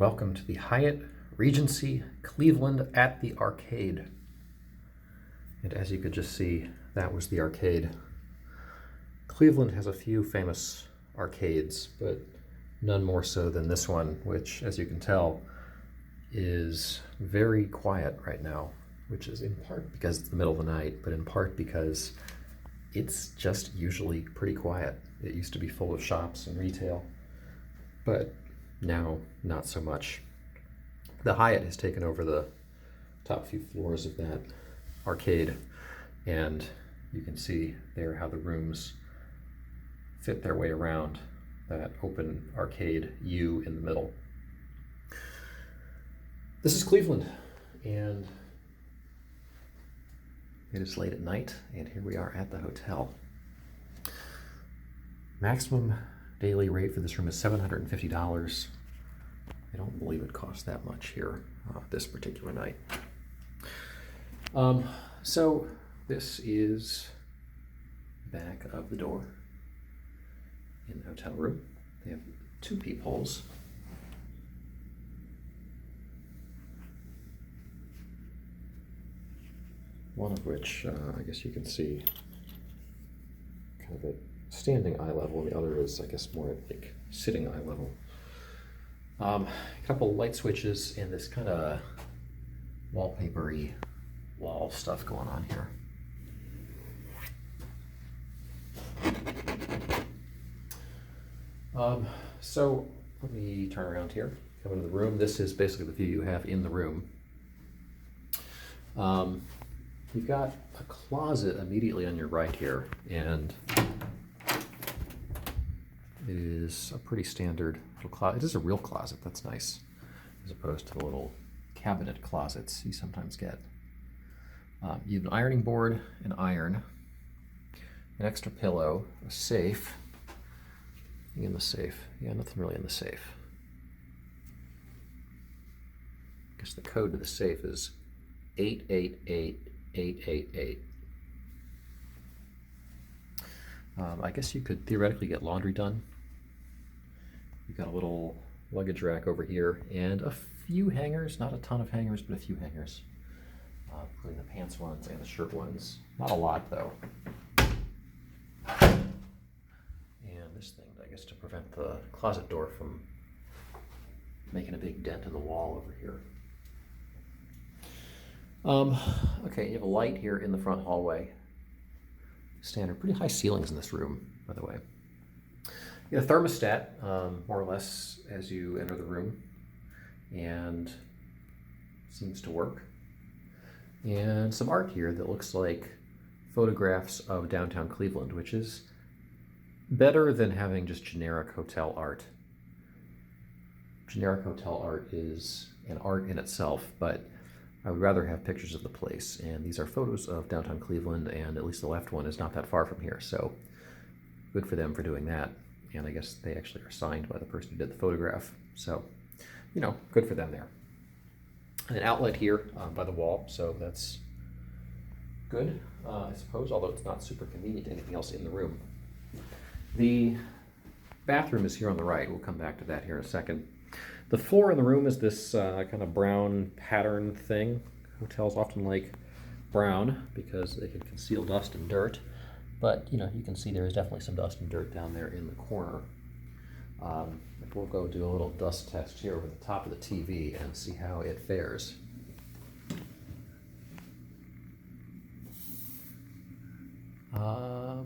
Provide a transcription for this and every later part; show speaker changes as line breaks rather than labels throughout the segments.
Welcome to the Hyatt Regency Cleveland at the Arcade. And as you could just see, that was the arcade. Cleveland has a few famous arcades, but none more so than this one, which, as you can tell, is very quiet right now, which is in part because it's the middle of the night, but in part because it's just usually pretty quiet. It used to be full of shops and retail, but now not so much. The Hyatt has taken over the top few floors of that arcade, and you can see there how the rooms fit their way around that open arcade U in the middle. This is Cleveland, and it is late at night, and here we are at the hotel. Maximum daily rate for this room is $750. I don't believe it costs that much here this particular night. So this is the back of the door in the hotel room. They have two peepholes. One of which I guess you can see kind of at standing eye level, and the other is, I guess, more at like sitting eye level. A couple light switches and this kind of wallpapery wall stuff going on here. So let me turn around here, come into the room. This is basically the view you have in the room. You've got a closet immediately on your right here, and it is a pretty standard little closet. It is a real closet, that's nice, as opposed to the little cabinet closets you sometimes get. You have an ironing board, an iron, an extra pillow, a safe. Nothing in the safe. Yeah, nothing really in the safe. I guess the code to the safe is 888-888. I guess you could theoretically get laundry done. You've got a little luggage rack over here and a few hangers, not a ton of hangers, but a few hangers. Including the pants ones and the shirt ones. Not a lot though. And this thing, I guess, to prevent the closet door from making a big dent in the wall over here. Okay, you have a light here in the front hallway. Standard, pretty high ceilings in this room, by the way. You have a thermostat, more or less, as you enter the room, and seems to work. And some art here that looks like photographs of downtown Cleveland, which is better than having just generic hotel art. Generic hotel art is an art in itself, but I would rather have pictures of the place, and these are photos of downtown Cleveland, and at least the left one is not that far from here, so good for them for doing that. And I guess they actually are signed by the person who did the photograph, so, you know, good for them there. And an outlet here by the wall, so that's good, I suppose, although it's not super convenient to anything else in the room. The bathroom is here on the right. We'll come back to that here in a second. The floor in the room is this kind of brown pattern thing. Hotels often like brown because they can conceal dust and dirt, but you know, you can see there is definitely some dust and dirt down there in the corner. We'll go do a little dust test here over the top of the TV and see how it fares. A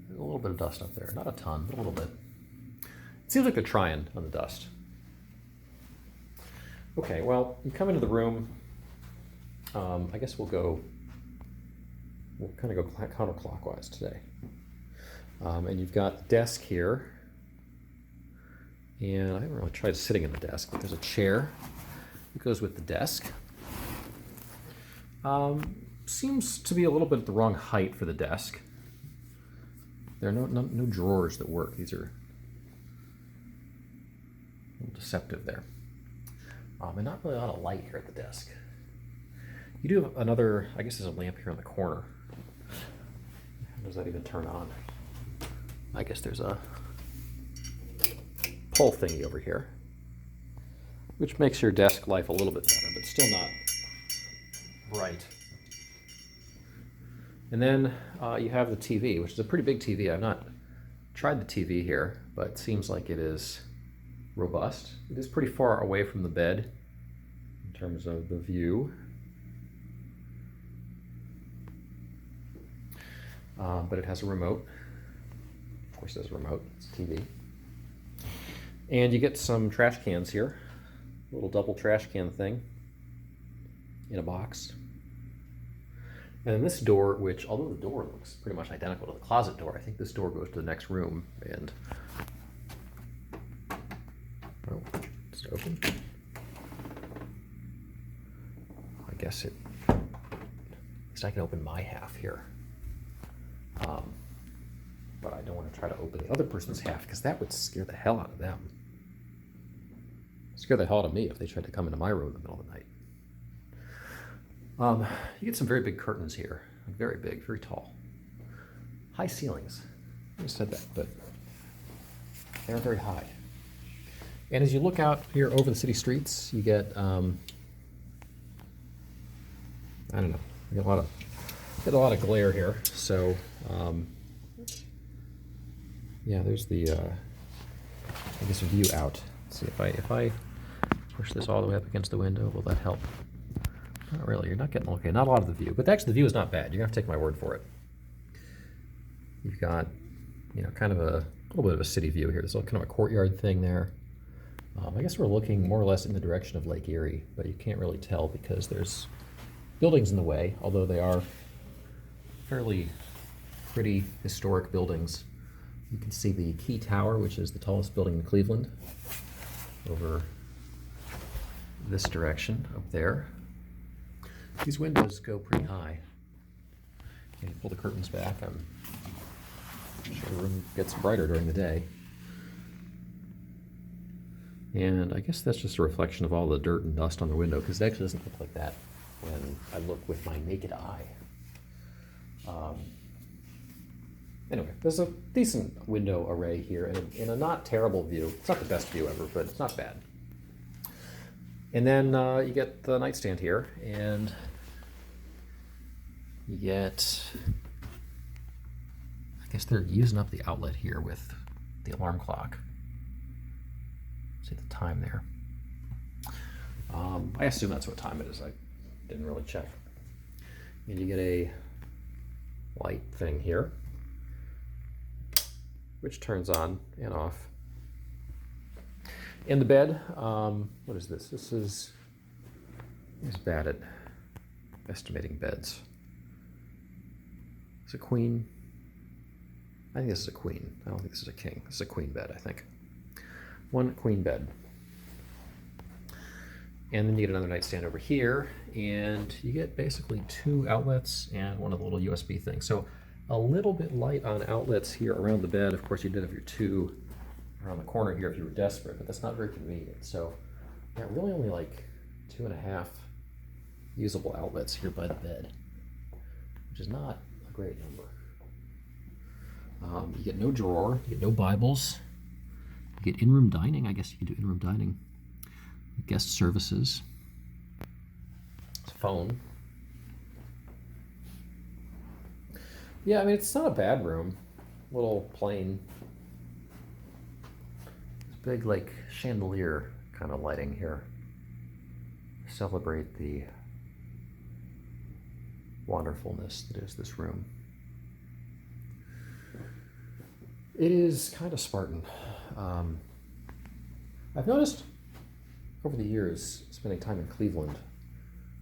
little bit of dust up there, not a ton, but a little bit. It seems like they're trying on the dust. Okay, well, you come into the room. I guess we'll kind of go counterclockwise today. And you've got a desk here. And I haven't really tried sitting in the desk, but there's a chair that goes with the desk. Seems to be a little bit at the wrong height for the desk. There are no drawers that work. These are a little deceptive there. And not really a lot of light here at the desk. You do have another, I guess there's a lamp here in the corner. How does that even turn on? I guess there's a pull thingy over here. which makes your desk life a little bit better, but still not bright. And then you have the TV, which is a pretty big TV. I've not tried the TV here, but it seems like it is robust. It is pretty far away from the bed in terms of the view. But it has a remote. Of course, it has a remote. It's a TV. And you get some trash cans here. A little double trash can thing in a box. And then this door, which, although the door looks pretty much identical to the closet door, I think this door goes to the next room. And oh, is it open? I guess it. At least I can open my half here. But I don't want to try to open the other person's half because that would scare the hell out of them. Scare the hell out of me if they tried to come into my room in the middle of the night. You get some very big curtains here. Very big, very tall. High ceilings. I said that, but they're very high. And as you look out here over the city streets, you get, I don't know, you get a lot of glare here. So, yeah, there's the, I guess, view out. Let's see if I push this all the way up against the window, will that help? Not really. You're not getting, okay, not a lot of the view, but actually the view is not bad. You're gonna have to take my word for it. You've got, you know, kind of a little bit of a city view here. There's kind of a courtyard thing there. I guess we're looking more or less in the direction of Lake Erie, but you can't really tell because there's buildings in the way, although they are fairly pretty historic buildings. You can see the Key Tower, which is the tallest building in Cleveland, over this direction up there. These windows go pretty high. And you pull the curtains back, I'm sure the room gets brighter during the day. And I guess that's just a reflection of all the dirt and dust on the window, because it actually doesn't look like that when I look with my naked eye. Anyway, there's a decent window array here in a not terrible view. It's not the best view ever, but it's not bad. And then you get the nightstand here, and you get, I guess they're using up the outlet here with the alarm clock. See the time there. I assume that's what time it is. I didn't really check. And you get a light thing here, which turns on and off. In the bed, what is this? This is bad at estimating beds. It's a queen. I think this is a queen. I don't think this is a king. This is a queen bed, I think. One queen bed. And then you get another nightstand over here, and you get basically two outlets and one of the little USB things. So a little bit light on outlets here around the bed. Of course, you did have your two around the corner here if you were desperate, but that's not very convenient. So yeah, really only like 2.5 usable outlets here by the bed, which is not a great number. You get no drawer, you get no Bibles, you get in-room dining. I guess you can do in-room dining. Guest services. It's a phone. Yeah, I mean, it's not a bad room. A little plain. Big, like, chandelier kind of lighting here. Celebrate the wonderfulness that is this room. It is kind of Spartan. I've noticed over the years, spending time in Cleveland,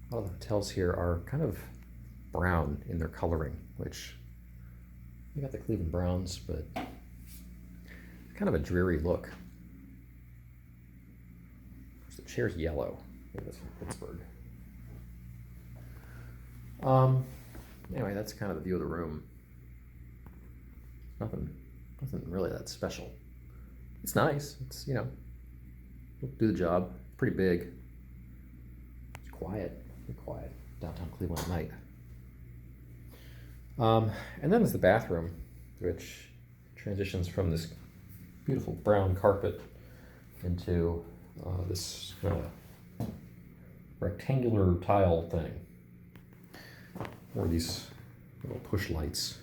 a lot of the hotels here are kind of brown in their coloring, which you got the Cleveland Browns, but kind of a dreary look. The chair's yellow. Maybe that's from Pittsburgh. Anyway, that's kind of the view of the room. Nothing really that special. It's nice. It's, you know, it'll do the job. Pretty big. It's quiet. Pretty quiet. Downtown Cleveland at night. And then there's the bathroom, which transitions from this beautiful brown carpet into this rectangular tile thing, or these little push lights.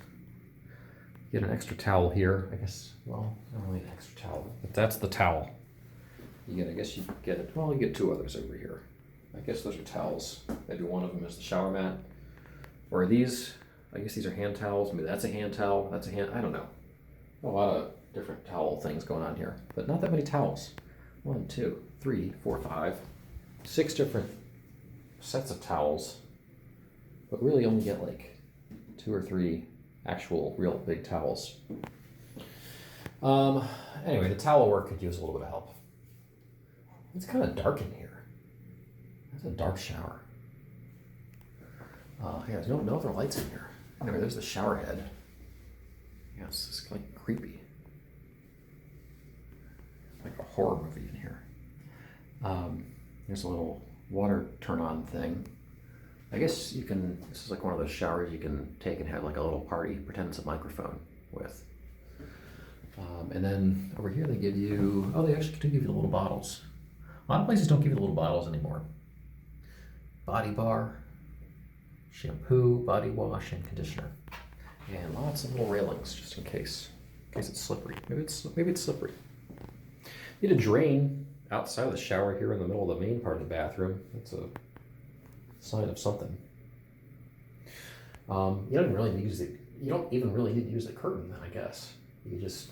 Get an extra towel here, I guess. Well, not really an extra towel, but that's the towel. You get, I guess you get it. Well, you get two others over here. I guess those are towels. Maybe one of them is the shower mat, or are these? I guess these are hand towels. Maybe that's a hand towel. That's a hand. I don't know. A lot of different towel things going on here, but not that many towels. 1, 2, 3, 4, 5, 6 different sets of towels, but really only get like 2 or 3 actual real big towels. Anyway, the towel work could use a little bit of help. It's kind of dark in here. It's a dark shower. Yeah, there's no other lights in here. Anyway, there's the shower head. Yeah, it's just like creepy. Like a horror movie in here. There's a little water turn on thing. I guess you can, this is like one of those showers you can take and have like a little party, pretend it's a microphone with. And then over here they give you, oh, they actually do give you the little bottles. A lot of places don't give you the little bottles anymore. Body bar, shampoo, body wash, and conditioner. And lots of little railings just in case it's slippery. Maybe it's slippery. You need a drain outside of the shower here in the middle of the main part of the bathroom. That's a sign of something. You don't really need to use you don't even really need to use the curtain then, I guess. You just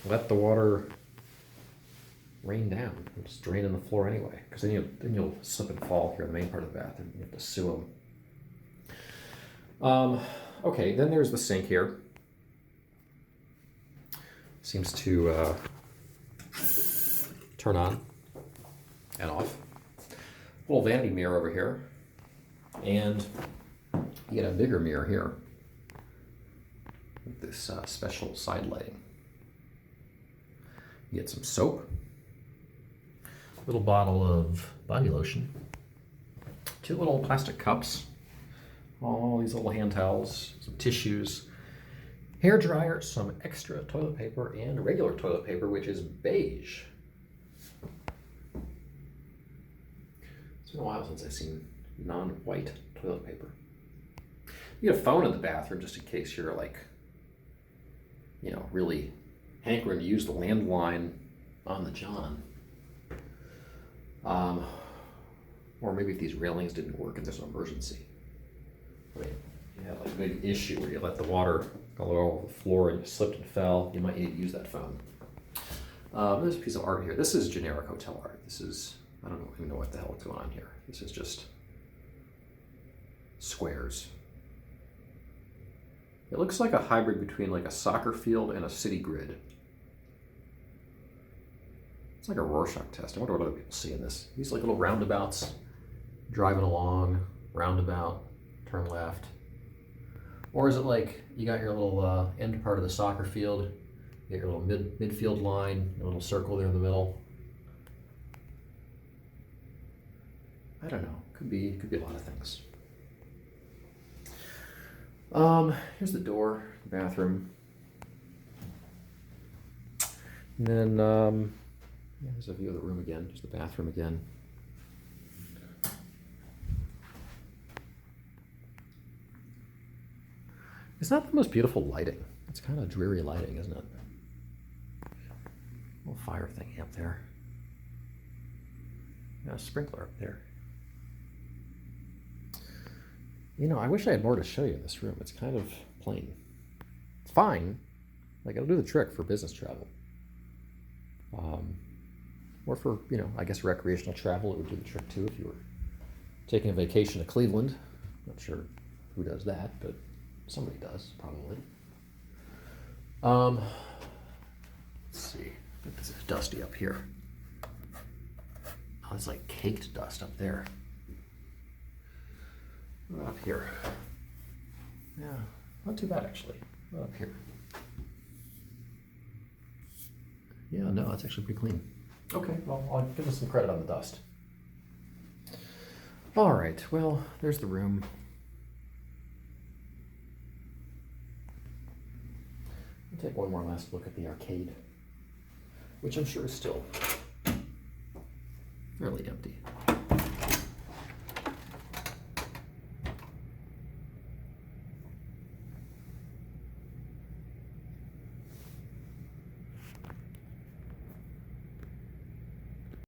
let the water rain down. It'll just drain on the floor anyway, because then you'll slip and fall here in the main part of the bathroom. You have to sue them. Okay, then there's the sink here. Seems to turn on and off. Little vanity mirror over here, and you get a bigger mirror here with this special side lighting. You get some soap, a little bottle of body lotion, 2 little plastic cups, all these little hand towels, some tissues, hair dryer, some extra toilet paper, and regular toilet paper, which is beige. It's been a while since I've seen non-white toilet paper. You get a phone in the bathroom just in case you're like, really hankering to use the landline on the john. Or maybe if these railings didn't work and there's an emergency. Right? You had like a big issue where you let the water go all over the floor and you slipped and fell, you might need to use that phone. There's a piece of art here. This is generic hotel art. This is, I don't even know what the hell is going on here. This is just squares. It looks like a hybrid between like a soccer field and a city grid. It's like a Rorschach test. I wonder what other people see in this. These like little roundabouts, driving along, roundabout, turn left. Or is it like you got your little end part of the soccer field, you got your little midfield line, a little circle there in the middle. I don't know. Could be a lot of things. Here's the door, the bathroom. And then there's a view of the room again. There's the bathroom again. It's not the most beautiful lighting. It's kind of dreary lighting, isn't it? Little fire thing up there. Got a sprinkler up there. I wish I had more to show you in this room. It's kind of plain. It's fine. Like, it'll do the trick for business travel. Or for, I guess recreational travel, it would do the trick too if you were taking a vacation to Cleveland. Not sure who does that, but somebody does, probably. Let's see. I think this is dusty up here. Oh, it's like caked dust up there. What up here? Yeah, not too bad actually. What up here? Yeah, no, it's actually pretty clean. Okay, well, I'll give us some credit on the dust. All right, well, there's the room. I'll take one more last look at the arcade, which I'm sure is still fairly empty.